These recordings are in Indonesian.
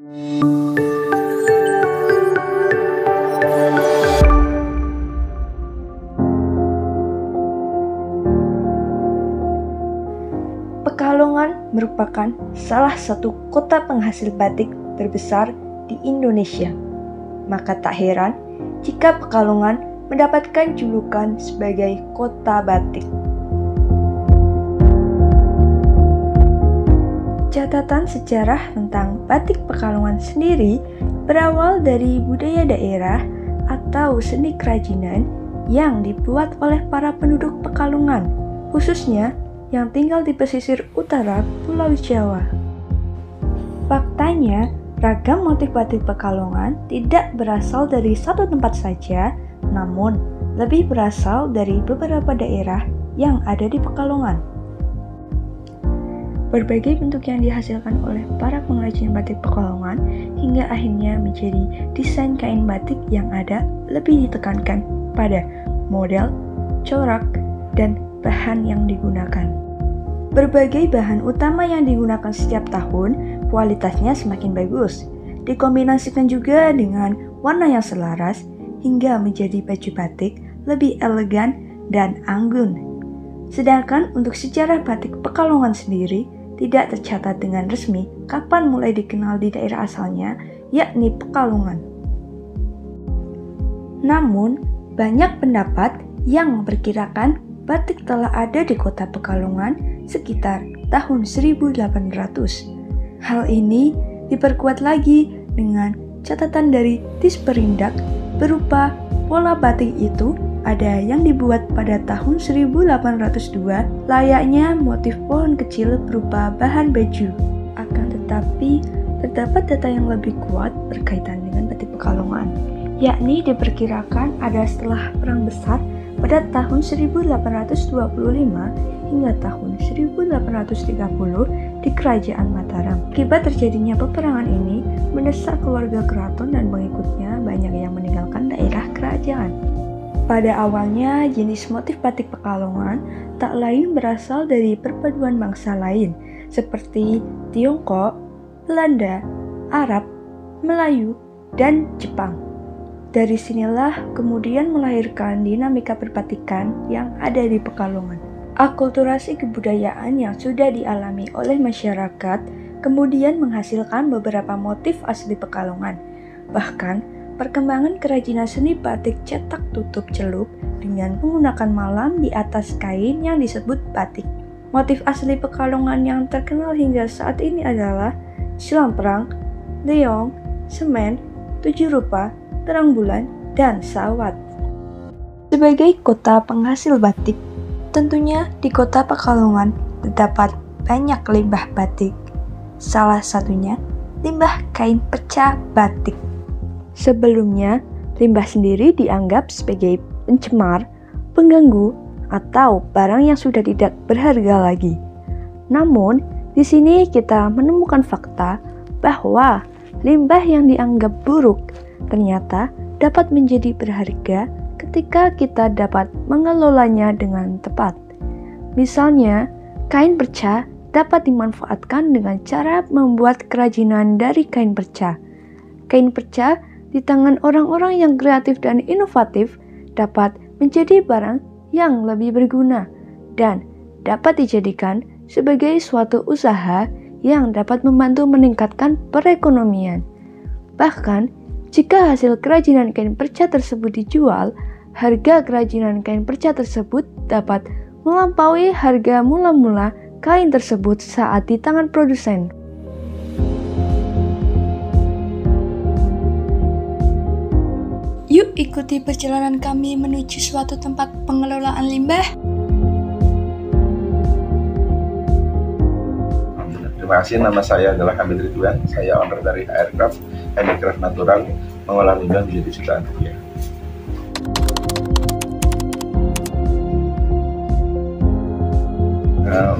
Pekalongan merupakan salah satu kota penghasil batik terbesar di Indonesia. Maka tak heran jika Pekalongan mendapatkan julukan sebagai kota batik. Catatan sejarah tentang batik Pekalongan sendiri berawal dari budaya daerah atau seni kerajinan yang dibuat oleh para penduduk Pekalongan, khususnya yang tinggal di pesisir utara Pulau Jawa. Faktanya, ragam motif batik Pekalongan tidak berasal dari satu tempat saja, namun lebih berasal dari beberapa daerah yang ada di Pekalongan. Berbagai bentuk yang dihasilkan oleh para pengrajin batik Pekalongan hingga akhirnya menjadi desain kain batik yang ada lebih ditekankan pada model, corak, dan bahan yang digunakan. Berbagai bahan utama yang digunakan setiap tahun kualitasnya semakin bagus, dikombinasikan juga dengan warna yang selaras hingga menjadi baju batik lebih elegan dan anggun. Sedangkan untuk sejarah batik Pekalongan sendiri tidak tercatat dengan resmi kapan mulai dikenal di daerah asalnya, yakni Pekalongan. Namun, banyak pendapat yang memperkirakan batik telah ada di kota Pekalongan sekitar tahun 1800. Hal ini diperkuat lagi dengan catatan dari Disperindak berupa pola batik itu ada yang dibuat pada tahun 1802 layaknya motif pohon kecil berupa bahan baju. Akan tetapi, terdapat data yang lebih kuat berkaitan dengan batik Pekalongan, yakni diperkirakan ada setelah Perang Besar pada tahun 1825 hingga tahun 1830 di Kerajaan Mataram. Akibat terjadinya peperangan ini, mendesak keluarga keraton dan pengikutnya banyak yang meninggalkan daerah kerajaan. Pada awalnya, jenis motif batik Pekalongan tak lain berasal dari perpaduan bangsa lain, seperti Tiongkok, Belanda, Arab, Melayu, dan Jepang. Dari sinilah kemudian melahirkan dinamika perbatikan yang ada di Pekalongan. Akulturasi kebudayaan yang sudah dialami oleh masyarakat kemudian menghasilkan beberapa motif asli Pekalongan. Bahkan, perkembangan kerajinan seni batik cetak tutup celup dengan menggunakan malam di atas kain yang disebut batik. Motif asli Pekalongan yang terkenal hingga saat ini adalah silamperang, leong, semen, tujuh rupa, terang bulan, dan sawat. Sebagai kota penghasil batik, tentunya di kota Pekalongan terdapat banyak limbah batik. Salah satunya limbah kain pecah batik. Sebelumnya, limbah sendiri dianggap sebagai pencemar, pengganggu, atau barang yang sudah tidak berharga lagi. Namun, di sini kita menemukan fakta bahwa limbah yang dianggap buruk ternyata dapat menjadi berharga ketika kita dapat mengelolanya dengan tepat. Misalnya, kain perca dapat dimanfaatkan dengan cara membuat kerajinan dari kain perca. Kain perca di tangan orang-orang yang kreatif dan inovatif dapat menjadi barang yang lebih berguna dan dapat dijadikan sebagai suatu usaha yang dapat membantu meningkatkan perekonomian. Bahkan, jika hasil kerajinan kain perca tersebut dijual, harga kerajinan kain perca tersebut dapat melampaui harga mula-mula kain tersebut saat di tangan produsen. Yuk ikuti perjalanan kami menuju suatu tempat pengelolaan limbah. Terima kasih, nama saya adalah Hamid Ridwan. Saya owner dari Aircraft, Handicraft Natural, mengolah limbah menjadi jutaan rupiah.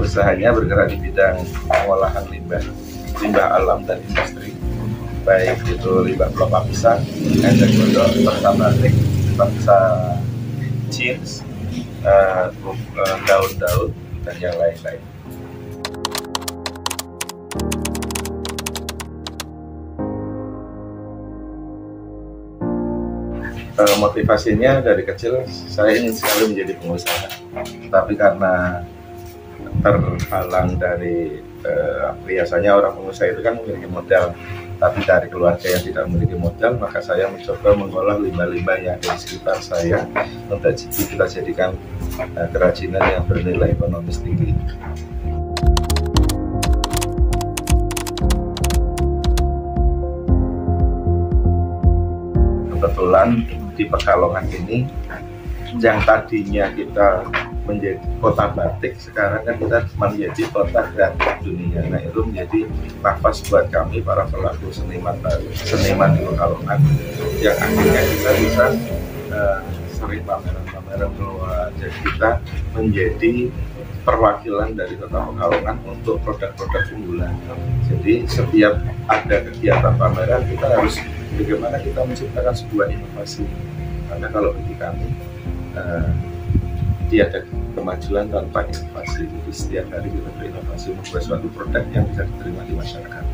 Usahanya bergerak di bidang pengolahan limbah alam dan industri, baik itu limbah pelopak pisang, eceng gondok, limbah batik, limbah pisang jeans, daun-daun, dan yang lain-lain. Motivasinya dari kecil saya ingin sekali menjadi pengusaha, tapi karena terhalang dari biasanya orang pengusaha itu kan memiliki modal, tapi dari keluarga yang tidak memiliki modal, maka saya mencoba mengolah limbah-limbah yang ada di sekitar saya untuk kita jadikan kerajinan yang bernilai ekonomis tinggi. Kebetulan di Pekalongan ini yang tadinya kita menjadi kota batik, sekarang kan kita menjadi kota kreatif dunia. Nah, itu menjadi nafas buat kami para pelaku seniman di Pekalongan, yang akhirnya kita bisa sering pameran-pameran keluar. Jadi kita menjadi perwakilan dari kota Pekalongan untuk produk-produk unggulan. Jadi setiap ada kegiatan pameran, kita harus bagaimana kita menciptakan sebuah inovasi. Karena kalau bagi kami tiada kemajuan tanpa inovasi. Jadi setiap hari kita berinovasi membuat suatu produk yang bisa diterima di masyarakat.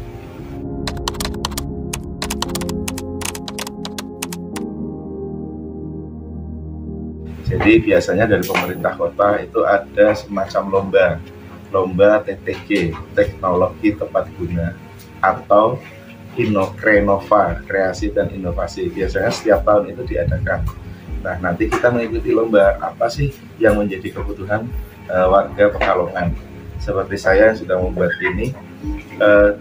Jadi biasanya dari pemerintah kota itu ada semacam lomba TTG, teknologi tepat guna, atau Krenova, kreasi dan inovasi. Biasanya setiap tahun itu diadakan. Nah, nanti kita mengikuti lomba apa sih yang menjadi kebutuhan warga Pekalongan. Seperti saya yang sudah membuat ini,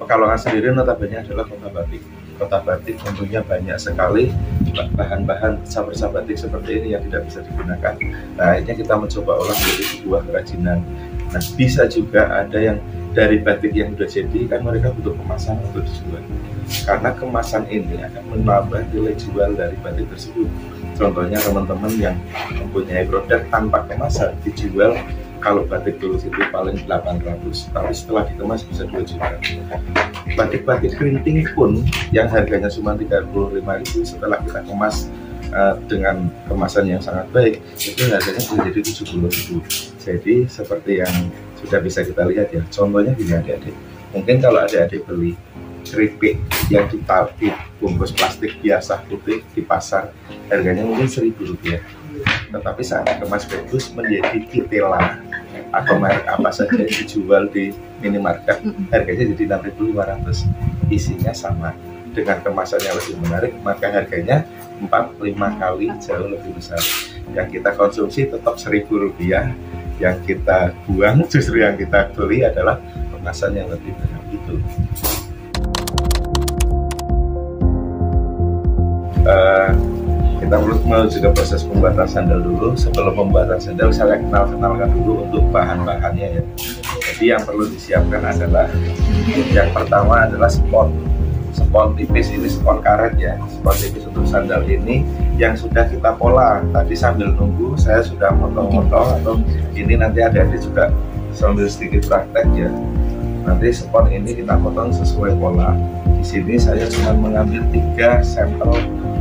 Pekalongan sendiri notabene adalah kota batik. Kota batik tentunya banyak sekali bahan-bahan sampah batik seperti ini yang tidak bisa digunakan. Nah, akhirnya kita mencoba olah menjadi sebuah kerajinan. Nah, bisa juga ada yang dari batik yang sudah jadi, kan mereka butuh kemasan untuk dijual. Karena kemasan ini akan menambah nilai jual dari batik tersebut. Contohnya teman-teman yang mempunyai produk tanpa kemasan dijual, kalau batik tulus itu paling 800, tapi setelah dikemas bisa 2 juta. Batik-batik kerinting pun yang harganya cuma 35.000, setelah kita kemas dengan kemasan yang sangat baik, itu harganya menjadi 70.000. Jadi seperti yang sudah bisa kita lihat ya, contohnya gini adik-adik. Mungkin kalau adik-adik beli keripik yang dibungkus plastik biasa putih di pasar, harganya mungkin Rp1.000. Tetapi saat dikemas bagus menjadi Kitela atau merek apa saja dijual di minimarket, harganya jadi 6.500. Isinya sama, dengan kemasan yang lebih menarik, maka harganya 4-5 kali jauh lebih besar. Yang kita konsumsi tetap Rp1.000, yang kita buang justru yang kita beli adalah kemasan yang lebih banyak itu. Kita perlu menuju ke proses pembuatan sandal dulu. Sebelum pembuatan sandal, saya kenalkan dulu untuk bahan-bahannya ya. Jadi yang perlu disiapkan adalah, yang pertama adalah spon tipis. Ini spon karet ya, spon tipis untuk sandal ini yang sudah kita pola. Tadi sambil nunggu saya sudah motong-motong, atau ini nanti ada juga sambil sedikit praktek ya. Nanti spon ini kita potong sesuai pola. Di sini saya cuma mengambil 3 sampel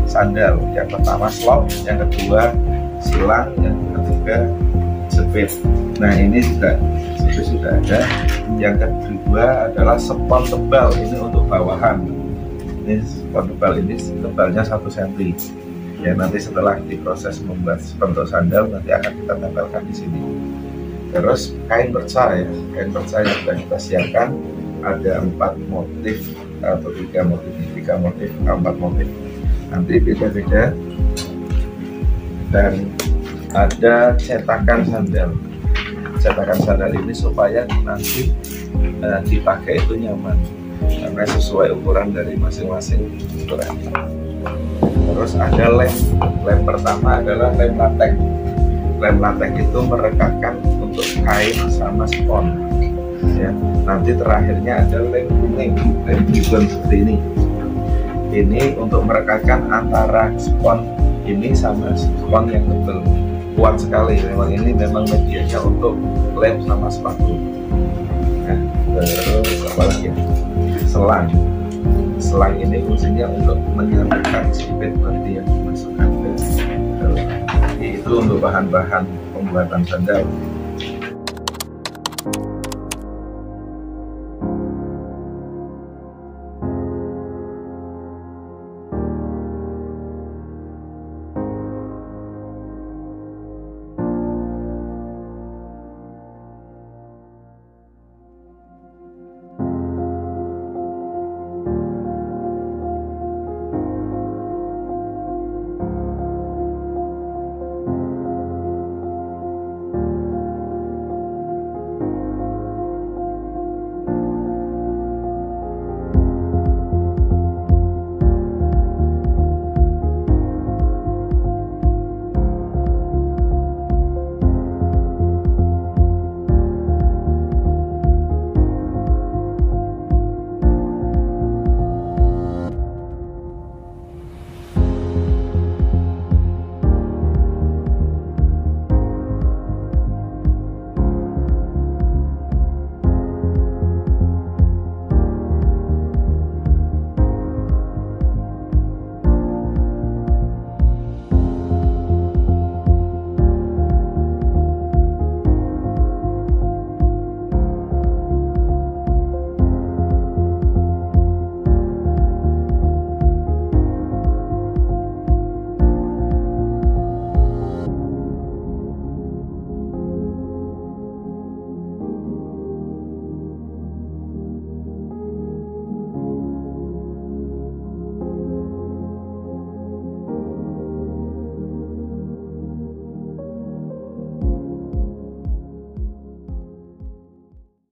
sandal. Yang pertama slop, yang kedua silang, yang ketiga jepit. Nah, ini juga sudah ada. Yang kedua adalah spon tebal, ini untuk bawahan. Ini spon tebal, ini tebalnya 1 cm. Ya, nanti setelah diproses membuat bentuk sandal, nanti akan kita tempelkan di sini. Terus kain perca ya, kain perca yang sudah kita siapkan ada 4 motif atau 3 motif, 4 motif. Nanti beda-beda. Dan ada cetakan sandal. Cetakan sandal ini supaya nanti dipakai itu nyaman, karena sesuai ukuran dari masing-masing ukurannya. Terus ada lem pertama adalah lem latex. Lem latex itu merekatkan untuk kain sama spon ya. Nanti terakhirnya ada lem kuning, lem ribbon seperti ini. Ini untuk merekatkan antara spon ini sama spon yang tebal. Kuat sekali, memang medianya untuk lem sama sepatu. Nah, terus apa lagi ya? Selang ini fungsinya untuk menyambungkan sipit nanti yang dimasukkan ke dalam. Itu untuk bahan-bahan pembuatan sandal.